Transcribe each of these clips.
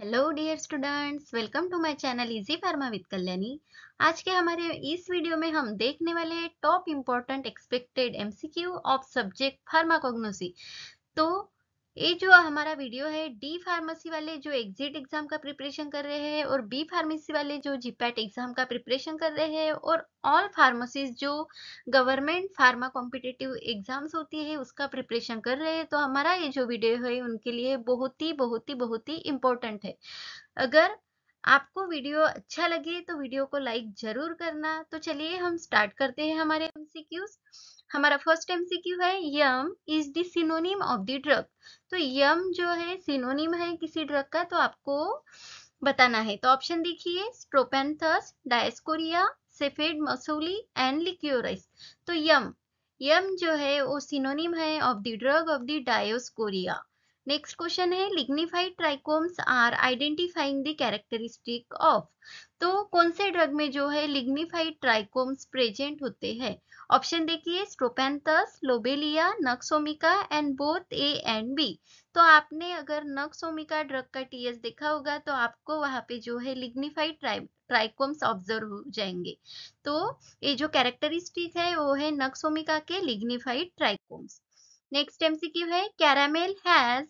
Hello dear students, welcome to my channel easy pharma with Kalyani. आज के हमारे इस वीडियो में हम देखने वाले हैं top important expected MCQ of subject pharmacognosy. तो ये जो हमारा वीडियो है, डी फार्मेसी वाले जो एग्जिट एग्जाम का प्रिपरेशन कर रहे हैं और बी फार्मेसी वाले जो जीपैट एग्जाम का प्रिपरेशन कर रहे हैं और ऑल फार्मेसीज जो गवर्नमेंट फार्मा कॉम्पिटिटिव एग्जाम्स होती है उसका प्रिपरेशन कर रहे हैं, तो हमारा ये जो वीडियो है उनके लिए बहुत ही इम्पोर्टेंट है। अगर आपको वीडियो अच्छा लगे तो वीडियो को लाइक जरूर करना। तो चलिए हम स्टार्ट करते हैं हमारे एमसीक्यूज। हमारा फर्स्ट एमसीक्यू है, yam is the synonym of the drug. तो यम जो है सिनोनिम है किसी ड्रग का, तो आपको बताना है। तो ऑप्शन देखिए, strophanthus, dioscorea, safed musli and liquorice. तो यम जो है वो सिनोनिम है of the drug of the dioscorea. Next question है, lignified trichomes are identifying the characteristic of. तो कौन से ड्रग में जो है लिग्निफाइड ट्राइकोम्स प्रेजेंट होते हैं? ऑप्शन देखिए, strophanthus, lobelia, nux vomica and both A and B. तो आपने अगर नक्सोमिका ड्रग का टीएस देखा होगा तो आपको वहां पे जो है लिग्निफाइड ट्राइकोम्स ऑब्जर्व हो जाएंगे। तो ये जो कैरेक्टरिस्टिक है वो है नक्सोमिका के लिग्निफाइड ट्राइकोम्स। नेक्स्ट एमसीक्यू है, कैरामेल हैज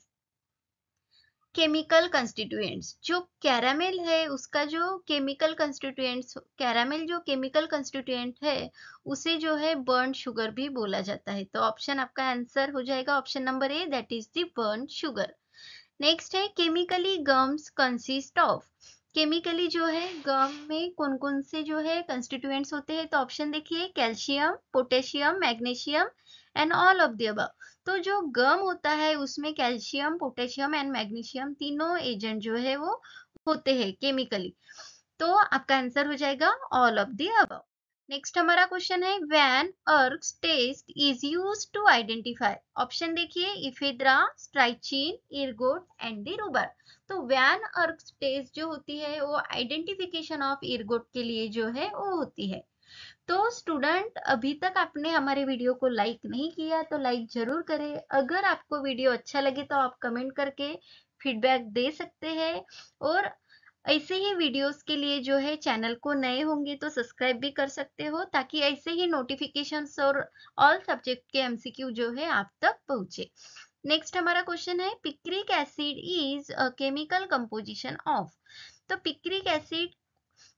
केमिकल कंस्टिट्यूएंट्स। जो कैरामेल है उसका जो केमिकल कंस्टिट्यूएंट्स, कैरामेल जो केमिकल कंस्टिट्यूएंट है उसे जो है बर्न शुगर भी बोला जाता है। तो ऑप्शन आपका आंसर हो जाएगा option number A, that is the burn sugar. Next है, chemically gums consist of. Chemically जो है गम में कौन कौन से जो है कंस्टिट्यूएंट्स होते हैं? तो ऑप्शन देखिए, calcium, potassium, magnesium and all of the above. तो जो गम होता है उसमें कैल्शियम, पोटेशियम एंड मैग्नीशियम तीनों एजेंट जो है वो होते हैं केमिकली। तो आपका आंसर हो जाएगा all of the above. Next हमारा क्वेश्चन है, Van Urk's test is used to identify. Option देखिए, इफेद्रा, स्ट्राइचिन, इर्गोट एंड द रूबर। तो व्हेन अर्क्स टेस्ट जो होती है वो आइडेंटिफिकेशन ऑफ इर्गोट के लिए जो है वो होती है। तो स्टूडेंट, अभी तक आपने हमारे वीडियो को लाइक नहीं किया तो लाइक जरूर करें। अगर आपको वीडियो अच्छा लगे तो आप कमेंट करके फीडबैक दे सकते हैं। और ऐसे ही वीडियोस के लिए जो है चैनल को नए होंगे तो सब्सक्राइब भी कर सकते हो, ताकि ऐसे ही नोटिफिकेशंस और ऑल सब्जेक्ट के एमसीक्यू जो है आप तक पहुंचे। नेक्स्ट हमारा क्वेश्चन है, picric acid is a chemical composition of. तो पिक्रिक एसिड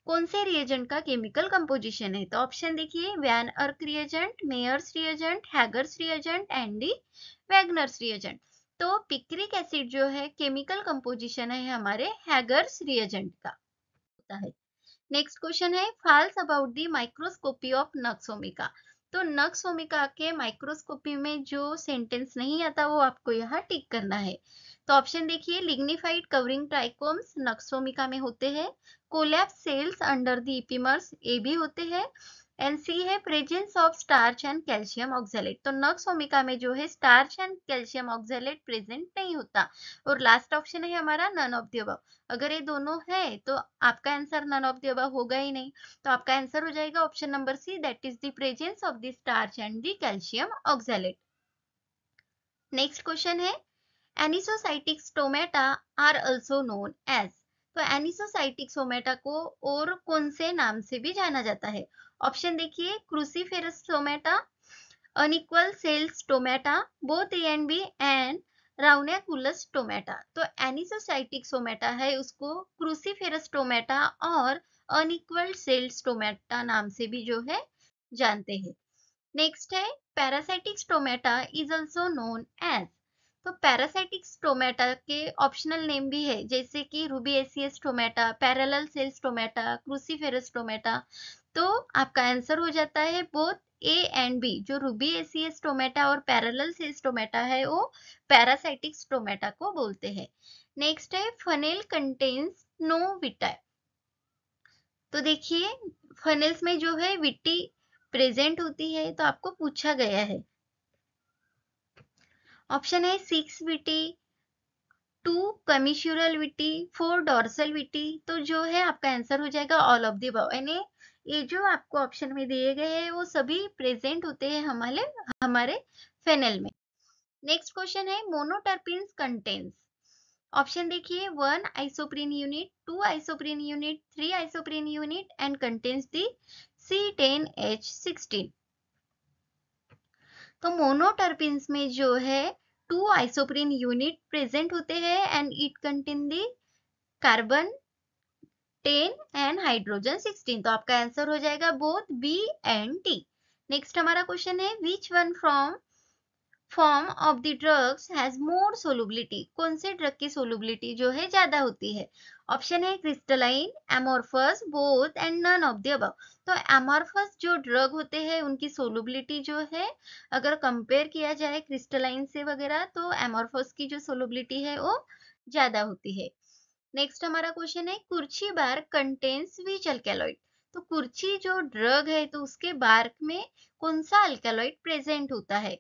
कौन से रिएजेंट का केमिकल कंपोजिशन है? तो ऑप्शन देखिए, Van Urk reagent, Mayer's reagent, Hager's reagent and the Wagner's reagent. तो पिक्रिक एसिड जो है केमिकल कंपोजिशन है हमारे हैगर्स रिएजेंट का होता है। नेक्स्ट क्वेश्चन है, false about the microscopy of nux vomica. तो नक्सोमिका के माइक्रोस्कोपी में जो सेंटेंस नहीं आता वो आपको यहाँ टिक करना है। तो ऑप्शन देखिए, लिग्निफाइड कवरिंग ट्राइकोम्स नक्सोमिका में होते हैं, कोलैप्स सेल्स अंडर द इपिमर्स ये भी होते हैं, एंड सी है presence of starch and calcium oxalate. तो नक्सोमिका में जो है starch and calcium oxalate present नहीं होता। और लास्ट ऑप्शन है हमारा नन ऑफ द अबव। अगर ये दोनों है तो आपका answer none of the above होगा ही नहीं। तो आपका आंसर हो जाएगा option number C, that is the presence of the starch and the calcium oxalate. Next question है, anisocytic stomata are also known as. तो एनिसोसाइटिक स्टोमेटा को और कौन से नाम से भी जाना जाता है? ऑप्शन देखिए, cruciferous stomata, unequal cell stomata, both A and B and ranunculus stomata. तो एनिसोसाइटिक स्टोमेटा है उसको क्रूसीफेरस स्टोमेटा और अनइक्वल सेल स्टोमेटा नाम से भी जो है जानते हैं। नेक्स्ट है, paracytic stomata is also known as. तो पैरासाइटिक स्टोमेटा के ऑप्शनल नेम भी है, जैसे कि rubiaceous stomata, parallel cell stomata, cruciferous stomata. तो आपका आंसर हो जाता है बोथ ए एंड बी। जो रूबिएसियस स्टोमेटा और पैरेलल सेल स्टोमेटा है वो पैरासाइटिक स्टोमेटा को बोलते हैं। नेक्स्ट है, फनेल कंटेन्स नो विटा। तो देखिए, फनेल्स में जो है विटी प्रेजेंट होती है, तो आपको पूछा गया है। ऑप्शन है 6 विटी, 2 कमिशुरल विटी, 4 डॉर्सल विटी। तो जो है आपका आंसर हो जाएगा ऑल ऑफ द अबव। यानी ये जो आपको ऑप्शन में दिए गए हैं वो सभी प्रेजेंट होते हैं हमारे हमारे फेनल में। नेक्स्ट क्वेश्चन है, मोनोटर्पिन्स कंटेन्स। ऑप्शन देखिए, 1 isoprene unit, 2 isoprene unit, 3 isoprene unit and contains the C10H16। तो मोनोटर्पिन्स में जो है 2 आइसोप्रीन यूनिट प्रेजेंट होते हैं and it contain the carbon 10 and hydrogen 16। तो आपका आंसर हो जाएगा both B and T. Next हमारा क्वेश्चन है, which one from form of the drugs has more solubility. कौन से ड्रग की सोलुबिलिटी जो है ज्यादा होती है? ऑप्शन है crystalline, amorphous, both and none of the above. तो एमोर्फस जो ड्रग होते हैं उनकी सोलुबिलिटी जो है, अगर कंपेयर किया जाए क्रिस्टलाइन से वगैरह, तो एमोर्फस की जो सोलुबिलिटी है वो ज्यादा होती है। नेक्स्ट हमारा क्वेश्चन है, कुर्ची बार कंटेन्स विच अल्केलॉइड। तो कुर्ची जो ड्रग है तो उसके बार्क में कौन सा अल्केलॉइड प्रेजेंट होता है?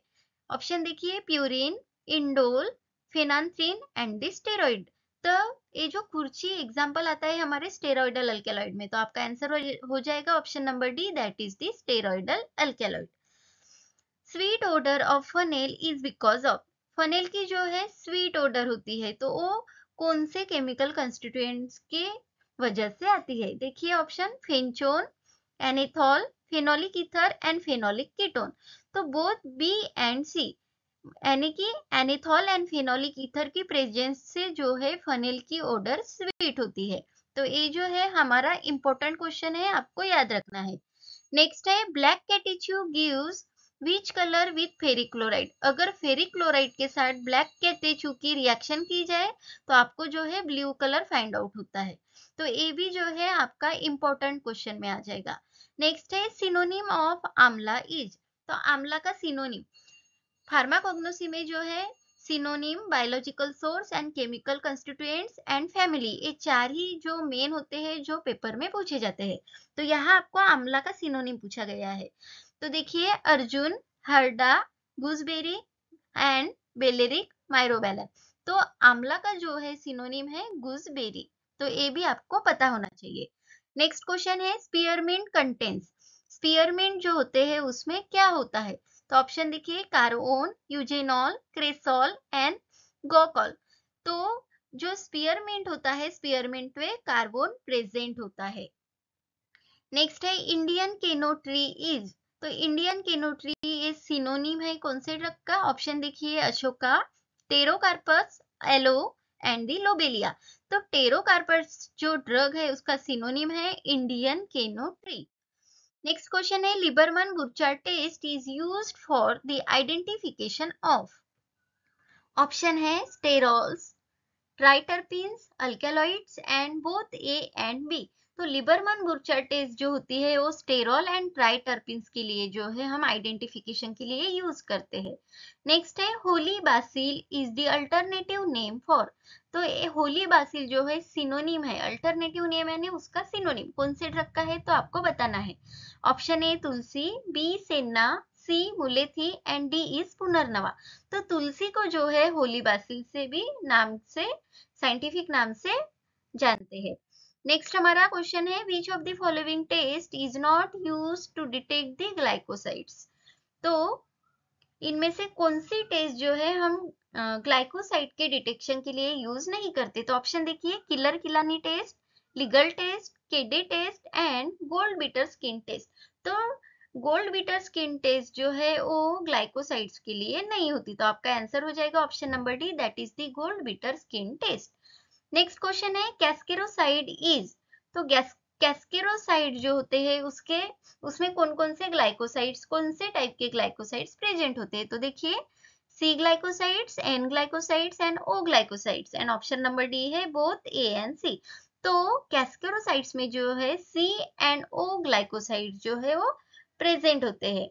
ऑप्शन देखिए, purine, indole, phenanthrene and the steroid. तो ये जो कुर्ची एग्जांपल आता है हमारे स्टेरॉइडल अल्केलॉइड में, तो आपका आंसर हो जाएगा option number D, that is the steroidal alkaloid. Sweet odour of fennel is because of. Fennel की जो है स्वीट ओडर होती है तो वो कौन से केमिकल कंस्टिट्यूएंट्स के वजह से आती है? देखिए option, fenchone, anethole, phenolic ether and phenolic ketone. तो बोथ बी एंड सी, यानी कि एनिथॉल एंड फेनोलिक ईथर की प्रेजेंस से जो है फनेल की ओडर स्वीट होती है। तो ये जो है हमारा इंपॉर्टेंट क्वेश्चन है, आपको याद रखना है। नेक्स्ट है, black catechu gives which colour with ferric chloride. अगर फेरिक क्लोराइड के साथ ब्लैक कैटेच्यू की रिएक्शन की जाए तो आपको जो है ब्लू कलर फाइंड आउट होता है। तो ये भी जो है आपका इंपॉर्टेंट क्वेश्चन में आ जाएगा। नेक्स्ट है, सिनोनिम ऑफ आंवला इज। तो आंवला का सिनोनिम, फार्माकोग्नोसी में जो है synonym, biological source and chemical constituents and family, ये चार ही जो मेन होते हैं जो पेपर में पूछे जाते हैं। तो यहाँ आपको आंवला का सिनोनिम पूछा गया है। तो देखिए, Arjun, harda, gooseberry and belleric myrobalan. तो आंवला का जो है सिनोनिम है गूसबेरी। तो ये भी आपको पता होना चाहिए। नेक्स्ट क्वेश्चन है, स्पीयरमिंट कंटेंस। स्पीयरमिंट जो होते हैं उसमें क्या होता है? तो ऑप्शन देखिए, कार्बोन, यूजेनॉल, क्रेसॉल एंड गोकॉल। तो जो स्पीयरमिंट होता है, स्पीयरमिंट में कार्बन प्रेजेंट होता है। नेक्स्ट है, इंडियन केनो ट्री इज। तो इंडियन केनो ट्री ये सिनोनिम है कौन से ड्रग का? ऑप्शन देखिए, Ashoka, pterocarpus, aloe and the lobelia. तो टेरोकार्पस जो ड्रग है उसका सिनोनिम है Indian kino tree. Next question है, Liebermann Burchard test is used for the identification of. Option है sterols, triterpenes, alkaloids and both A and B. तो Liebermann Burchard test जो होती है वो स्टेरॉल एंड ट्राइटरपीन्स के लिए जो है हम आइडेंटिफिकेशन के लिए यूज करते हैं। नेक्स्ट है, Holi Basil is the alternative name for. तो ये होली बासिल जो है सिनोनिम है, अल्टरनेटिव नेम यानी उसका सिनोनिम कौन से ड्रग का है तो आपको बताना है। ऑप्शन ए तुलसी, बी सेना, सी मुलेथी एंड डी इज पुनर्नवा। तो तुलसी को जो है होली बासिल से भी नाम से, साइंटिफिक नाम से जानते हैं। नेक्स्ट हमारा क्वेश्चन है, which of the following test is not used to detect the glycosides. तो इनमें से कौन सी टेस्ट जो है हम ग्लाइकोसाइड के डिटेक्शन के लिए यूज नहीं करते? तो ऑप्शन देखिए, Keller Killiani test, Legal test, Kedde test and gold beater skin test. तो गोल्ड बीटर स्किन टेस्ट जो है वो ग्लाइकोसाइड्स के लिए नहीं होती। तो आपका आंसर हो जाएगा option number D, that is the gold beater skin test. Next question है, कैस्केरोसाइड इज। तो कैस्केरोसाइड जो होते हैं उसके, उसमें कौन कौन से ग्लाइकोसाइड्स, कौन से टाइप के ग्लाइकोसाइड्स प्रेजेंट होते हैं? तो देखिए, C glycosides, N glycosides and O glycosides and option number D है बोथ ए एंड सी। तो कैस्केरोसाइड्स में जो है सी एंड ओ ग्लाइकोसाइड जो है वो प्रेजेंट होते हैं।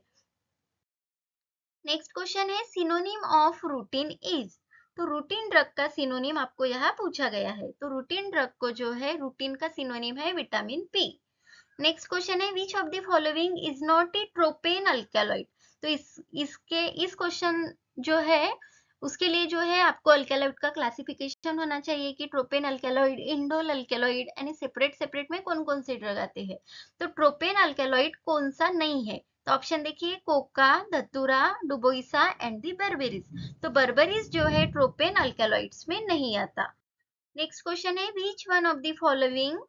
नेक्स्ट क्वेश्चन है, सिनोनिम ऑफ रूटीन इज। तो रूटीन ड्रग का सिनोनिम आपको यहाँ पूछा गया है। तो रूटीन ड्रग को जो है, रूटीन का सिनोनिम है विटामिन पी। नेक्स्ट क्वेश्चन है, which of the following is not A tropane alkaloid. तो इस क्वेश्चन जो है उसके लिए जो है आपको अल्कलॉइड का क्लासिफिकेशन होना चाहिए कि ट्रोपेन अल्कलॉइड, इंडोल अल्कलॉइड, यानी सेपरेट सेपरेट में कौन कौन से ड्रग आते हैं। तो ट्रोपेन अल्कलॉइड कौन सा नहीं है? तो ऑप्शन देखिए, कोका, धतूरा, डुबोइसा एंड दी बर्बेरिस। तो बर्बेरिस जो है ट्रोपेन अल्कलॉइड्स में नहीं आता। नेक्स्ट क्वेश्चन है which one of the following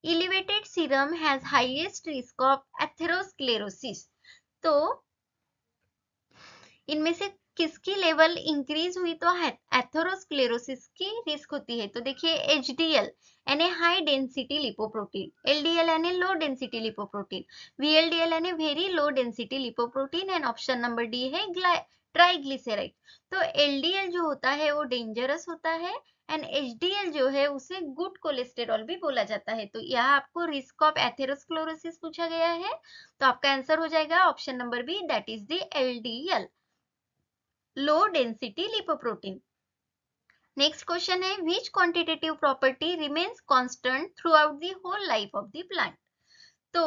elevated serum has highest risk of atherosclerosis। तो इनमें से किसकी लेवल इंक्रीज हुई तो एथेरोस्क्लेरोसिस की रिस्क होती है। तो देखिए एचडीएल यानी हाई डेंसिटी लिपोप्रोटीन, एलडीएल यानी लो डेंसिटी लिपोप्रोटीन, वीएलडीएल यानी very low density lipoprotein and option number D है ट्राइग्लिसराइड। तो एलडीएल जो होता है वो डेंजरस होता है एंड एचडीएल जो है उसे गुड कोलेस्टेरॉल भी बोला जाता है। तो यहाँ आपको रिस्क ऑफ एथेरोस्क्लेरोसिस पूछा गया है, तो आपका आंसर हो जाएगा option number B, that is the LDL, low density lipoprotein। Next question है which quantitative property remains constant throughout the whole life of the plant। तो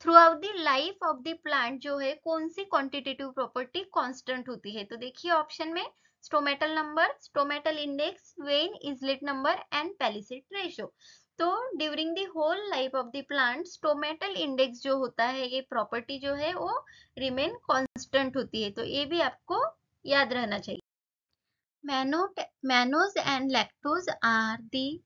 throughout the life of the plant जो है कौन सी quantitative property constant होती है। तो देखिए option में stomatal number, stomatal index, vein islet number and palisade ratio. तो during the whole life of the plant stomatal index जो होता है ये प्रॉपर्टी जो है वो रिमेन कांस्टेंट होती है। तो ये भी आपको याद रहना चाहिए। Mannose and lactose are the,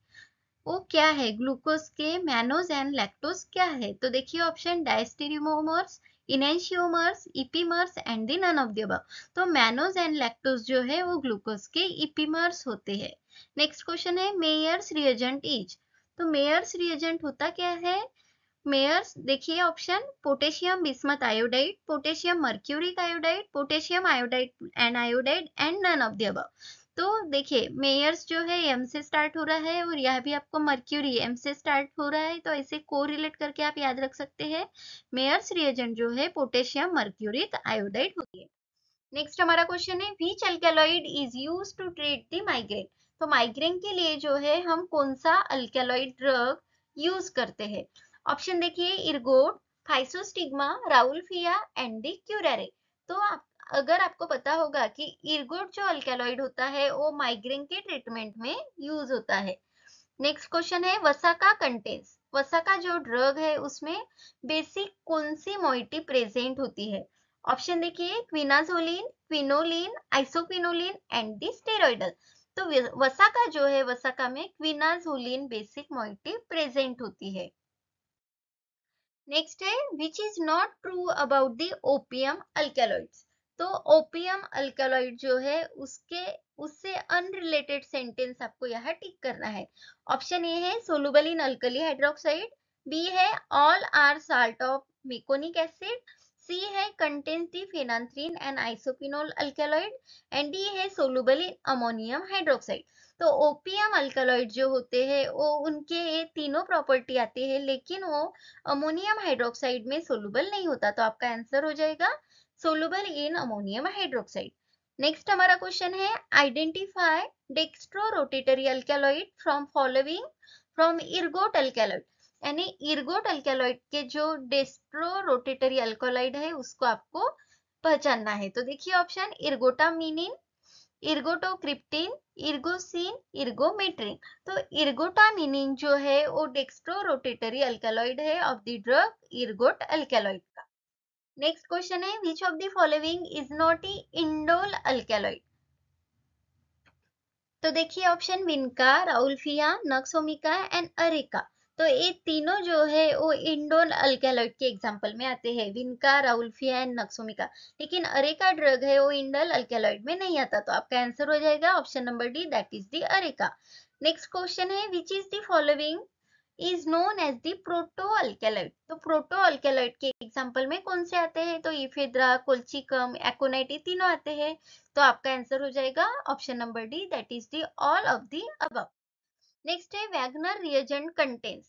वो क्या है ग्लूकोज के मैनोज एंड लैक्टोज क्या है। तो देखिए option diastereomers, enantiomers, epimers and the none of the above. तो मैनोज एंड लैक्टोज जो है वो ग्लूकोज के इपीमर्स होते हैं। नेक्स्ट क्वेश्चन है मेयर्स रिएजेंट इज। तो मेयर्स रिएजेंट होता क्या है। मेयर्स देखिए option potassium bismuth iodide, potassium mercuric iodide, potassium iodide and none of the above. तो देखिए मेयर्स जो है एम से स्टार्ट हो रहा है और यह भी आपको मर्क्यूरी एम से स्टार्ट हो रहा है, तो ऐसे को रिलेट करके आप याद रख सकते हैं। मेयर्स रिएजेंट जो है पोटेशियम मर्क्यूरिक आयोडाइड होती है। नेक्स्ट हमारा क्वेश्चन है which alkaloid is used to treat the migraine. तो माइग्रेन के लिए जो है हम कौन सा अल्कलॉइड ड्रग यूज करते हैं। ऑप्शन देखिए इर्गोट, फाइसोस्टिग्मा, राउल्फिया एंड दी क्यूरेरे। तो अगर आपको पता होगा कि इर्गोट जो अल्कलॉइड होता है वो माइग्रेन के ट्रीटमेंट में यूज होता है। नेक्स्ट क्वेश्चन है वसाका कंटेन्स, वसाका जो ड्रग है उसमें बेसिक कौन सी मोइटी प्रेजेंट होती है। ऑप्शन देखिए quinazoline, quinoline, isoquinoline and the steroidal. तो वसाका जो है वसाका में क्विनाजोलिन बेसिक मोइटी प्रेजेंट होती है। नेक्स्ट है which is not true about the opium alkaloids. तो ओपियम अल्कलॉइड जो है उससे अनरिलेटेड सेंटेंस आपको यहाँ टिक करना है। ऑप्शन ए है soluble in alkali hydroxide, B है all are salt of meconic acid, C है contains the phenanthrene and isopinol alkaloid and D है सोलुबल इन अमोनियम हाइड्रोक्साइड। तो ओपियम अल्कलॉइड जो होते हैं वो उनके ये तीनों प्रॉपर्टी आती है लेकिन वो अमोनियम हाइड्रोक्साइड में सोलुबल नहीं होता। तो आपका आंसर हो जाएगा soluble in ammonium hydroxide. Next हमारा क्वेश्चन है identify dextro rotatory alkaloid from following from ergot alkaloid. यानी इर्गोट अल्कलॉइड के जो डेक्स्ट्रो रोटेटरी अल्कलॉइड है उसको आपको पहचानना है। तो देखिए ऑप्शन इर्गोटामिनिन, इर्गोटोक्रिप्टिन, इर्गोसिन, इर्गोमेट्रिन। तो इर्गोटामिनिन जो है वो डेक्स्ट्रो रोटेटरी अल्कलॉइड है of the drug ergot alkaloid का। नेक्स्ट क्वेश्चन है which of the following is not a indole alkaloid. तो देखिए option vinca, rauwolfia, nux vomica and areca. तो ये तीनों जो है वो इंडोल अल्कलॉइड के एग्जांपल में आते हैं, विनका, राउल्फिया एंड नक्सोमिका। लेकिन अरेका ड्रग है वो इंडोल अल्कलॉइड में नहीं आता। तो आपका आंसर हो जाएगा option number D, that is the areca. Next question है which is the following is known as the proto alkaloid. तो प्रोटो अल्कलॉइड के एग्जांपल में कौन से आते हैं। तो इफेद्रा, कोल्चिकम, एकोनाइट, ये तीनों आते हैं। तो आपका आंसर हो जाएगा option number D, that is the all of the above. Next है Wagner reagent contents.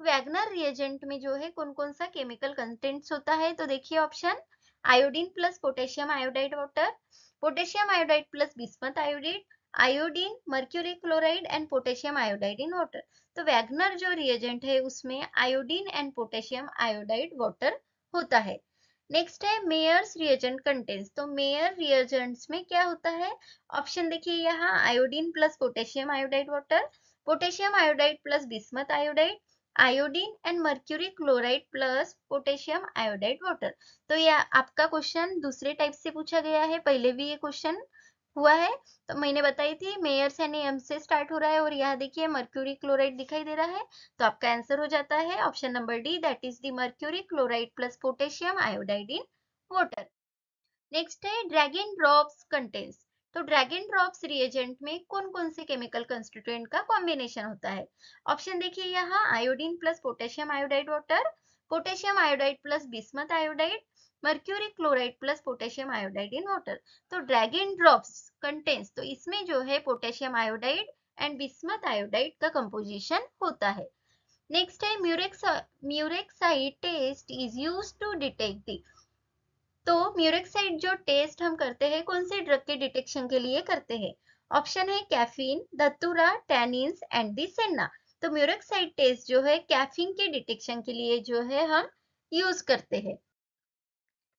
Wagner reagent में जो है कौन कौन सा केमिकल कंटेंट्स होता है। तो देखिए option iodine plus potassium iodide water, potassium iodide plus bismuth iodide, iodine, mercury chloride and potassium iodide in water. तो वैगनर जो रिएजेंट है उसमें iodine and potassium iodide water होता है। नेक्स्ट है मेयर्स रिएजेंट कंटेंट्स। तो मेयर रिएजेंट्स में क्या होता है। ऑप्शन देखिए यहाँ iodine plus potassium iodide water, potassium iodide plus bismuth iodide, iodine and mercury chloride plus potassium iodide water. तो यह आपका क्वेश्चन दूसरे टाइप से पूछा गया है, पहले भी ये क्वेश्चन हुआ है। तो मैंने बताई थी मेयर्स यानी एम से स्टार्ट हो रहा है और यहाँ देखिए मर्क्यूरी क्लोराइड दिखाई दे रहा है। तो आपका आंसर हो जाता है option number D, that is the mercury chloride plus potassium iodide in water. Next है ड्रैगन ड्रॉप्स कंटेंस। तो ड्रैगन ड्रॉप्स रिएजेंट में कौन कौन से केमिकल कंस्टिट्यूएंट का कॉम्बिनेशन होता है? ऑप्शन देखिए यहाँ iodine plus potassium iodide water, potassium iodide plus bismuth iodide, mercury chloride plus potassium iodide in water. तो ड्रैगन ड्रॉप्स कंटेंस, तो इसमें जो है potassium iodide and bismuth iodide का कंपोजिशन होता है। नेक्स्ट है murexide test is used to detect the. तो म्यूरेक्साइड जो टेस्ट हम करते हैं कौन से ड्रग के डिटेक्शन के लिए करते हैं? ऑप्शन है कैफीन, धतूरा, टैनिन्स एंड दी सेन्ना। तो म्यूरेक्साइड टेस्ट जो है कैफीन के डिटेक्शन के लिए जो है हम यूज करते हैं।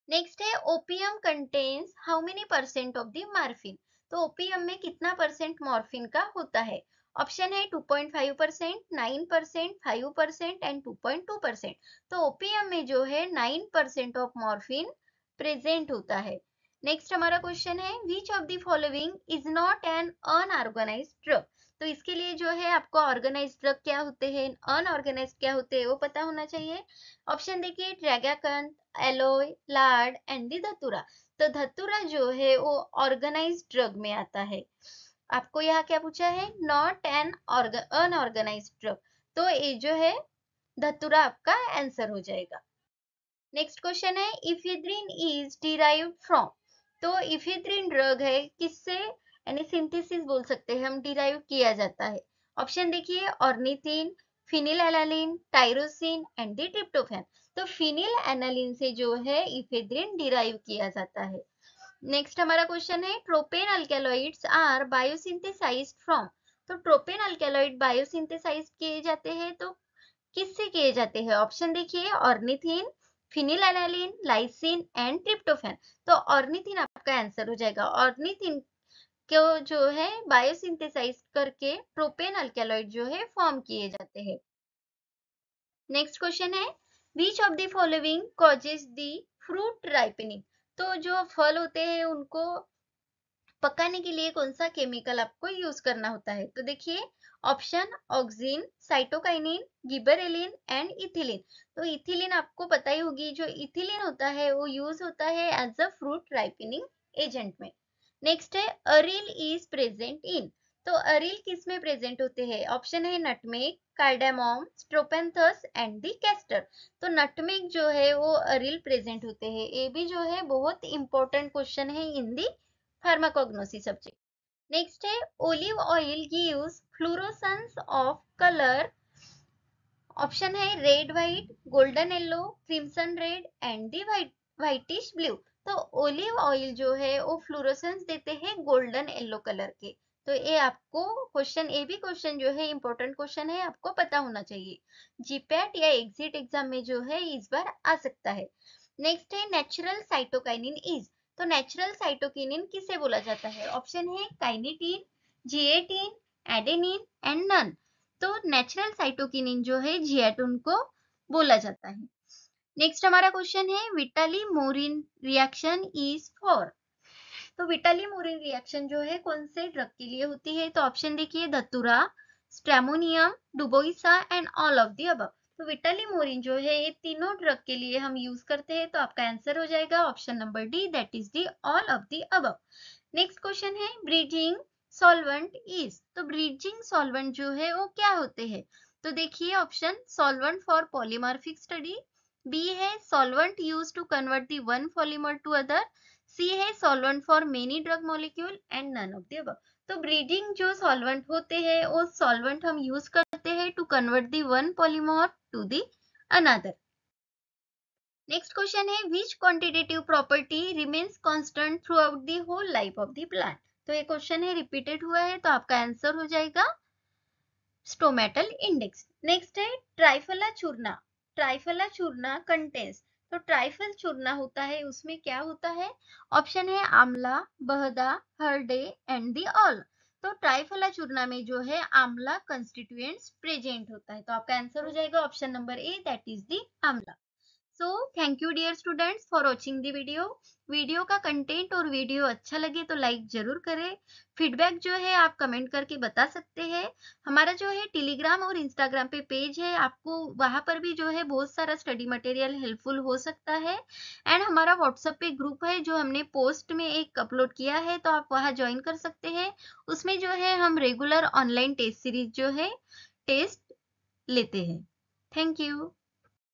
नेक्स्ट है opium contains how many percent of the morphine. तो ओपियम में कितना परसेंट मॉर्फिन का होता है? ऑप्शन है 2.5%, 9%, 5% एंड 2.2%। तो ओपियम में जो है 9% ऑफ मॉर्फिन प्रेजेंट होता है। नेक्स्ट हमारा क्वेश्चन है which of the following is not an unorganised drug. तो इसके लिए जो है आपको ऑर्गेनाइज्ड ड्रग क्या होते हैं, अनऑर्गेनाइज्ड क्या होते हैं वो पता होना चाहिए। ऑप्शन देखिए ट्रैगाकंत, एलोय, लार्ड एंड दी धतूरा। तो धतूरा जो है वो ऑर्गेनाइज्ड ड्रग में आता है। आपको यहाँ क्या पूछा है? Not an unorganised drug. तो ये जो है धतूरा आपका आंसर हो जाएगा। नेक्स्ट क्वेश्चन है इफेद्रिन इज डिराइव्ड फ्रॉम। तो इफेद्रिन ड्रग है किससे यानी सिंथेसिस बोल सकते हैं हम, डिराइव किया जाता है। ऑप्शन देखिए ornithine, phenylalanine, tyrosine and the tryptophan. तो फिनिलएलानिन से जो है इफेद्रिन डिराइव किया जाता है। नेक्स्ट हमारा क्वेश्चन है ट्रोपेन अल्केलॉइड्स आर बायोसिंथेसाइज्ड फ्रॉम। तो ट्रोपेन अल्केलॉइड बायोसिंथेसाइज्ड किए जाते हैं तो किससे किए जाते हैं? ऑप्शन देखिए ऑर्निथिन, फिनिलएलानिन, लाइसिन एंड ट्रिप्टोफैन। तो ऑर्निथिन आपका आंसर हो जाएगा। ऑर्निथिन को जो है बायोसिंथेसाइज करके प्रोपेन अल्केलॉइड जो है फॉर्म किए जाते हैं। नेक्स्ट क्वेश्चन है which of the following causes the fruit ripening. तो जो फल होते हैं उनको पकाने के लिए कौन सा केमिकल आपको यूज करना होता है? तो देखिए option auxin, cytokinin, gibberellin and ethylene. तो इथिलीन आपको पता ही होगी, जो इथिलीन होता है वो यूज होता है as a fruit ripening agent में। नेक्स्ट है अरिल इज प्रेजेंट इन। तो अरिल किस में प्रेजेंट होते हैं? ऑप्शन है nutmeg, cardamom, strophanthus and the castor. तो नटमेग जो है वो अरिल प्रेजेंट होते हैं। ये भी जो है बहुत इंपॉर्टेंट क्वेश्चन है in the pharmacognosy subject. Next है olive oil gives fluorescence of colour. Option है red white, golden yellow, crimson red and the whitish blue. तो ओलिव ऑयल जो है वो फ्लोरोसेंस देते हैं गोल्डन येलो कलर के। तो ये आपको क्वेश्चन, ये भी क्वेश्चन जो है इंपॉर्टेंट क्वेश्चन है, आपको पता होना चाहिए। जीपैट या एग्जिट एग्जाम में जो है इस बार आ सकता है। नेक्स्ट है नेचुरल साइटोकाइनिन इज। तो नेचुरल साइटोकिनिन किसे बोला जाता है? ऑप्शन है kinetin, zeatin, adenine and none. तो नेचुरल साइटोकिनिन जो है जिएटिन को बोला जाता है। नेक्स्ट हमारा क्वेश्चन है विटाली मोरिन रिएक्शन इज फॉर। तो विटाली मोरिन रिएक्शन जो है कौन से ड्रग के लिए होती है? तो ऑप्शन देखिए datura, stramonium, duboisia and all of the above. तो विटाली मोरिन जो है ये तीनों ड्रग के लिए हम यूज करते हैं। तो आपका आंसर हो जाएगा option number D, that is the all of the above. Next question है ब्रीजिंग सॉल्वेंट इज। तो ब्रीजिंग सॉल्वेंट जो है वो क्या होते हैं? तो देखिए option solvent for polymorphic study, B है solvent use to convert the one polymer to other, C है solvent for many drug molecule and none of the above. तो ब्रीडिंग जो सॉल्वेंट होते हैं वो सॉल्वेंट हम यूज करते हैं to convert the one polymer to the another. Next question है which quantitative property remains constant throughout the whole life of the plant. तो ये क्वेश्चन है रिपीटेड हुआ है, तो आपका आंसर हो जाएगा स्टोमेटल इंडेक्स। नेक्स्ट है ट्राइफला चूर्णा। ट्राइफला चूर्णा कंटेंस। तो ट्राइफल चूर्णा होता है उसमें क्या होता है? ऑप्शन है आंवला, बहदा, हरडे एंड दी ऑल। तो ट्राइफला चूर्णा में जो है आंवला कंस्टिट्यूएंट्स प्रेजेंट होता है। तो आपका आंसर हो जाएगा option number A, that is the amla. So thank you dear students for watching the video. Video का कंटेंट और वीडियो अच्छा लगे तो लाइक जरूर करें। फीडबैक जो है आप कमेंट करके बता सकते हैं। हमारा जो है टेलीग्राम और इंस्टाग्राम पे पेज है, आपको वहां पर भी जो है बहुत सारा स्टडी मटेरियल हेल्पफुल हो सकता है। एंड हमारा व्हाट्सएप पे ग्रुप है जो हमने पोस्ट में एक अपलोड किया है, तो आप वहां ज्वाइन कर सकते हैं। उसमें जो है हम रेगुलर ऑनलाइन टेस्ट सीरीज जो है टेस्ट लेते हैं। Thank you.